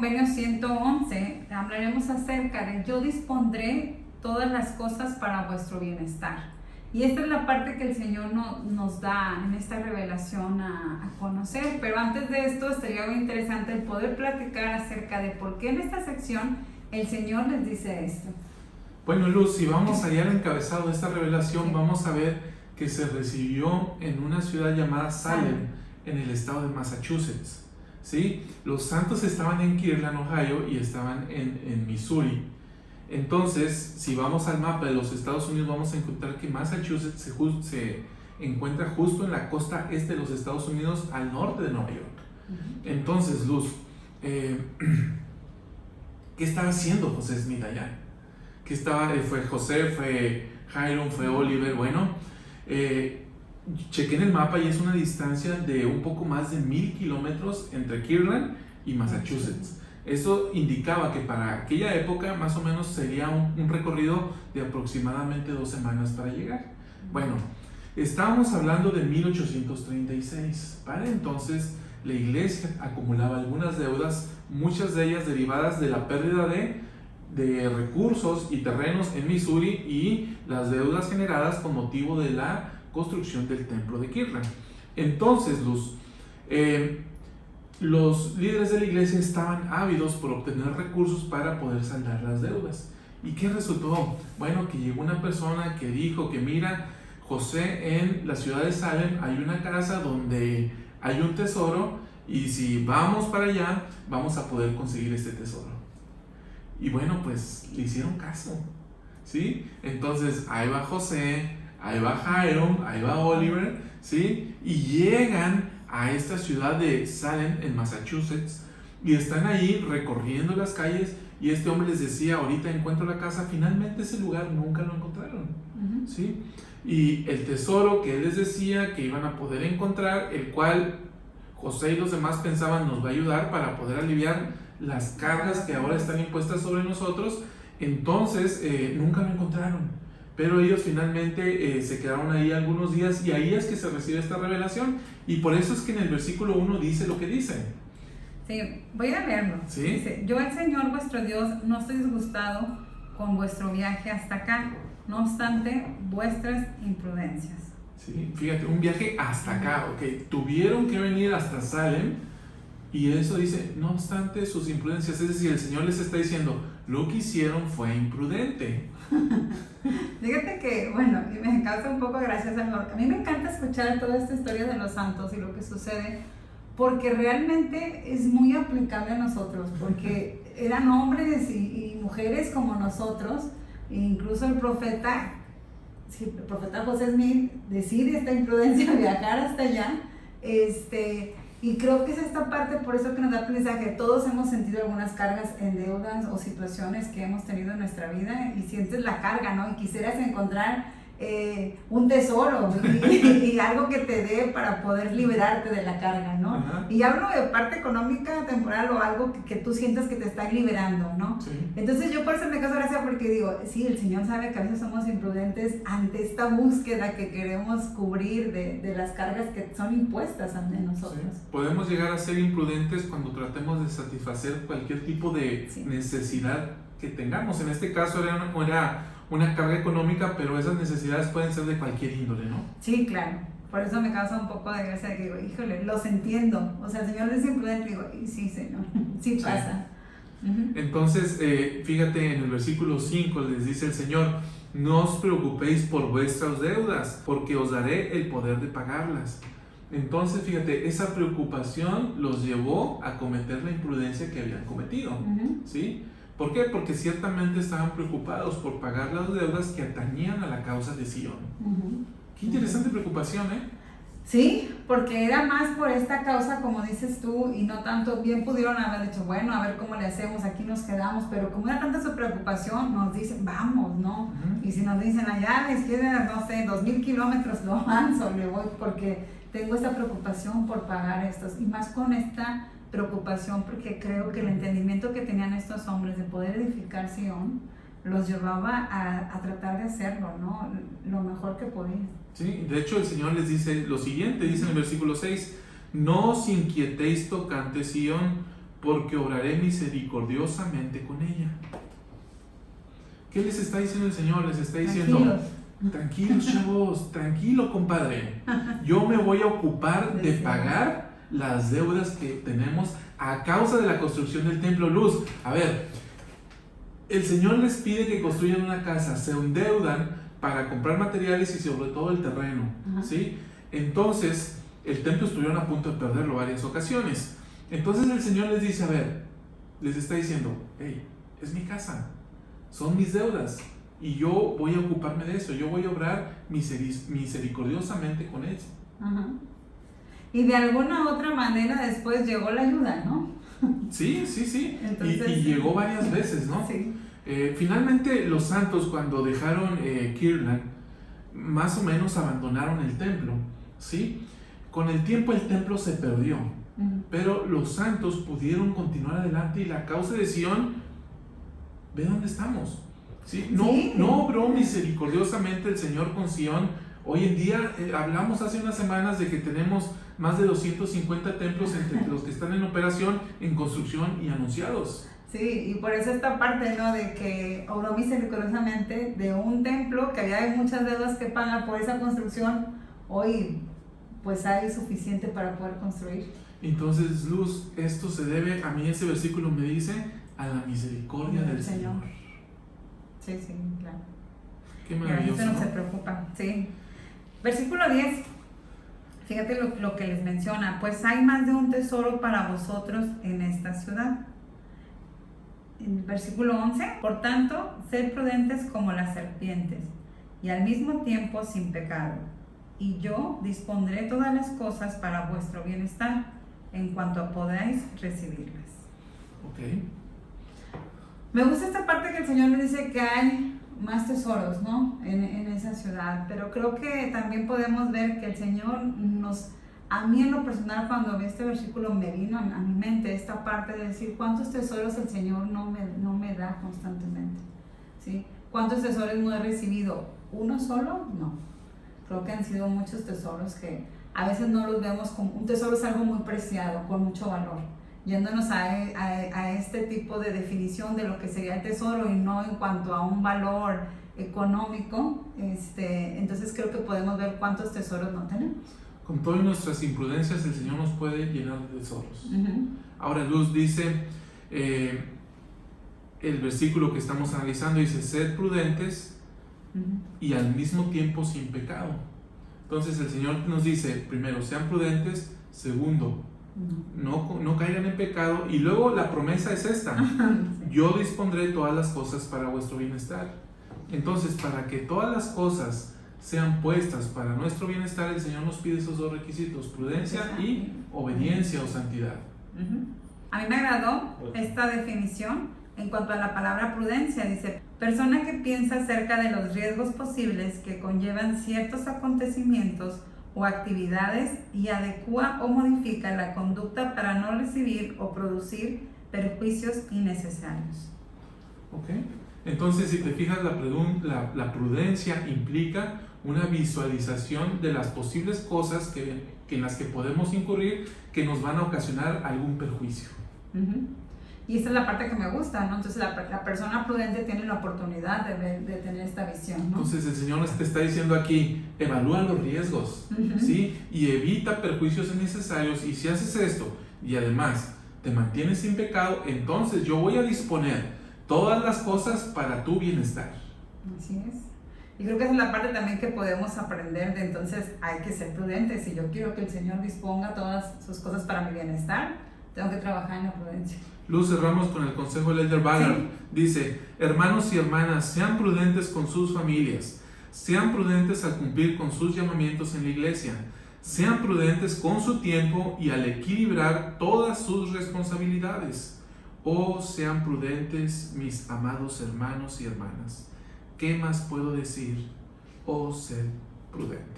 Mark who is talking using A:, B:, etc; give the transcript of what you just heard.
A: convenio 111 hablaremos acerca de yo dispondré todas las cosas para vuestro bienestar. Y esta es la parte que el Señor nos da en esta revelación a conocer. Pero antes de esto estaría muy interesante el poder platicar acerca de por qué en esta sección el Señor les dice esto.
B: Bueno, Luz, si vamos allá al encabezado de esta revelación, vamos a ver que se recibió en una ciudad llamada Salem, en el estado de Massachusetts. ¿Sí? Los santos estaban en Kirtland, Ohio, y estaban en Missouri. Entonces, si vamos al mapa de los Estados Unidos, vamos a encontrar que Massachusetts se encuentra justo en la costa este de los Estados Unidos, al norte de Nueva York. Entonces, Luz, ¿qué estaba haciendo José Smith allá? Fue José, fue Hiram, fue Oliver. Bueno, chequé en el mapa y es una distancia de un poco más de 1000 kilómetros entre Kirtland y Massachusetts. Eso indicaba que para aquella época más o menos sería un recorrido de aproximadamente 2 semanas para llegar. Bueno, estábamos hablando de 1836. Para entonces la iglesia acumulaba algunas deudas, muchas de ellas derivadas de la pérdida de recursos y terrenos en Missouri y las deudas generadas con motivo de la construcción del templo de Kirtland. Entonces, Luz, los líderes de la iglesia estaban ávidos por obtener recursos para poder saldar las deudas. ¿Y qué resultó? Bueno, que llegó una persona que dijo que mira, José, en la ciudad de Salem hay una casa donde hay un tesoro y si vamos para allá vamos a poder conseguir este tesoro. Y bueno, pues le hicieron caso, ¿sí? Entonces ahí va José, ahí va Hiram, ahí va Oliver, ¿sí? Y llegan a esta ciudad de Salem, en Massachusetts, y están ahí recorriendo las calles, y este hombre les decía, ahorita encuentro la casa. Finalmente ese lugar nunca lo encontraron, ¿sí? Y el tesoro que él les decía que iban a poder encontrar, el cual José y los demás pensaban nos va a ayudar para poder aliviar las cargas que ahora están impuestas sobre nosotros, entonces nunca lo encontraron. Pero ellos finalmente se quedaron ahí algunos días, y ahí es que se recibe esta revelación, y por eso es que en el versículo 1 dice lo que dice.
A: Sí, voy a leerlo.
B: ¿Sí?
A: Dice, yo el Señor vuestro Dios no estoy disgustado con vuestro viaje hasta acá, no obstante vuestras imprudencias.
B: Sí, fíjate, un viaje hasta acá, ok, tuvieron que venir hasta Salem, y eso dice, no obstante sus imprudencias, es decir, el Señor les está diciendo, lo que hicieron fue imprudente.
A: Fíjate que, bueno, y me causa un poco de gracia, Señor. A mí me encanta escuchar toda esta historia de los santos y lo que sucede, porque realmente es muy aplicable a nosotros, porque eran hombres y mujeres como nosotros, e incluso el profeta José Smith decide esta imprudencia viajar hasta allá, y creo que es esta parte, por eso que nos da aprendizaje. Todos hemos sentido algunas cargas en deudas o situaciones que hemos tenido en nuestra vida, y sientes la carga, ¿no? Y quisieras encontrar un tesoro y algo que te dé para poder liberarte de la carga, ¿no?
B: Ajá.
A: Y hablo de parte económica, temporal, o algo que tú sientas que te está liberando, ¿no?
B: Sí.
A: Entonces yo por eso me causa gracia, porque digo, sí, el Señor sabe que a veces somos imprudentes ante esta búsqueda que queremos cubrir de las cargas que son impuestas ante nosotros.
B: Sí. Podemos llegar a ser imprudentes cuando tratemos de satisfacer cualquier tipo de necesidad que tengamos. En este caso era una carga económica, pero esas necesidades pueden ser de cualquier índole, ¿no?
A: Sí, claro. Por eso me causa un poco de gracia, que digo, híjole, los entiendo. O sea, el Señor es imprudente, digo, y sí, Señor, sí pasa.
B: Entonces, fíjate, en el versículo 5 les dice el Señor, no os preocupéis por vuestras deudas, porque os daré el poder de pagarlas. Entonces, fíjate, esa preocupación los llevó a cometer la imprudencia que habían cometido, ¿sí? ¿Por qué? Porque ciertamente estaban preocupados por pagar las deudas que atañían a la causa de Sion. Qué interesante preocupación, ¿eh?
A: Sí, porque era más por esta causa, como dices tú, y no tanto. Bien pudieron haber dicho, bueno, a ver cómo le hacemos, aquí nos quedamos, pero como era tanta su preocupación, nos dicen, vamos, ¿no? Y si nos dicen, allá a la izquierda, no sé, 2000 kilómetros, lo avanzo, le voy, porque tengo esta preocupación por pagar estos, y más con esta preocupación, porque creo que el entendimiento que tenían estos hombres de poder edificar Sion los llevaba a tratar de hacerlo, ¿no? Lo mejor que podían.
B: Sí, de hecho el Señor les dice lo siguiente, dice en el versículo 6, no os inquietéis tocante Sion, porque obraré misericordiosamente con ella. ¿Qué les está diciendo el Señor? Les está diciendo, tranquilos chavos, tranquilo compadre, yo me voy a ocupar de pagar las deudas que tenemos a causa de la construcción del templo. Luz, a ver, el Señor les pide que construyan una casa, se endeudan para comprar materiales y sobre todo el terreno, ¿sí? Entonces, el templo estuvieron a punto de perderlo varias ocasiones. Entonces el Señor les dice, a ver, les está diciendo, hey, es mi casa, son mis deudas, y yo voy a ocuparme de eso, yo voy a obrar misericordiosamente con ellos.
A: Y de alguna otra manera después llegó la ayuda, ¿no?
B: Sí.
A: Entonces,
B: y llegó varias veces, ¿no?
A: Sí.
B: Finalmente los santos, cuando dejaron Kirtland, más o menos abandonaron el templo, ¿sí? Con el tiempo el templo se perdió, pero los santos pudieron continuar adelante y la causa de Sion, ve dónde estamos, ¿sí? No obró misericordiosamente el Señor con Sion. Hoy en día, hablamos hace unas semanas de que tenemos más de 250 templos entre los que están en operación, en construcción y anunciados.
A: Sí, y por eso esta parte, ¿no? De que obró misericordiosamente de un templo que había muchas deudas que pagar por esa construcción, hoy pues hay suficiente para poder construir.
B: Entonces, Luz, esto se debe, a mí ese versículo me dice, a la misericordia del Señor.
A: Sí, claro.
B: Qué maravilloso.
A: Eso no se preocupa, sí. Versículo 10. Fíjate lo que les menciona, pues hay más de un tesoro para vosotros en esta ciudad. En versículo 11, por tanto, sed prudentes como las serpientes y al mismo tiempo sin pecado, y yo dispondré todas las cosas para vuestro bienestar en cuanto podáis recibirlas.
B: Ok.
A: Me gusta esta parte que el Señor nos dice que hay más tesoros, ¿no? En esa ciudad, pero creo que también podemos ver que el Señor a mí en lo personal, cuando vi este versículo, me vino a mi mente esta parte de decir cuántos tesoros el Señor no me da constantemente, ¿sí? ¿Cuántos tesoros no he recibido? ¿Uno solo? No. Creo que han sido muchos tesoros que a veces no los vemos como un tesoro. Es algo muy preciado, con mucho valor. Yéndonos a este tipo de definición de lo que sería el tesoro y no en cuanto a un valor económico, entonces creo que podemos ver cuántos tesoros no tenemos.
B: Con todas nuestras imprudencias el Señor nos puede llenar de tesoros. Ahora Luz dice, el versículo que estamos analizando dice, sed prudentes y al mismo tiempo sin pecado. Entonces el Señor nos dice, primero, sean prudentes, segundo, no caigan en pecado, y luego la promesa es esta, yo dispondré todas las cosas para vuestro bienestar. Entonces, para que todas las cosas sean puestas para nuestro bienestar, el Señor nos pide esos dos requisitos, prudencia y obediencia o santidad.
A: A mí me agradó esta definición en cuanto a la palabra prudencia. Dice, persona que piensa acerca de los riesgos posibles que conllevan ciertos acontecimientos o actividades y adecua o modifica la conducta para no recibir o producir perjuicios innecesarios.
B: Ok, entonces si te fijas, la prudencia implica una visualización de las posibles cosas en las que podemos incurrir que nos van a ocasionar algún perjuicio.
A: Y esta es la parte que me gusta, ¿no? Entonces la persona prudente tiene la oportunidad de tener esta visión, ¿no?
B: Entonces el Señor te está diciendo aquí, evalúa los riesgos, ¿sí? Y evita perjuicios innecesarios, y si haces esto y además te mantienes sin pecado, entonces yo voy a disponer todas las cosas para tu bienestar.
A: Así es. Y creo que esa es la parte también que podemos aprender de, entonces hay que ser prudentes. Si yo quiero que el Señor disponga todas sus cosas para mi bienestar, tengo que trabajar en la prudencia.
B: Luz, cerramos con el consejo del Elder Ballard.
A: Sí.
B: Dice, hermanos y hermanas, sean prudentes con sus familias, sean prudentes al cumplir con sus llamamientos en la iglesia, sean prudentes con su tiempo y al equilibrar todas sus responsabilidades. Oh, sean prudentes, mis amados hermanos y hermanas. ¿Qué más puedo decir? Oh, sed prudentes.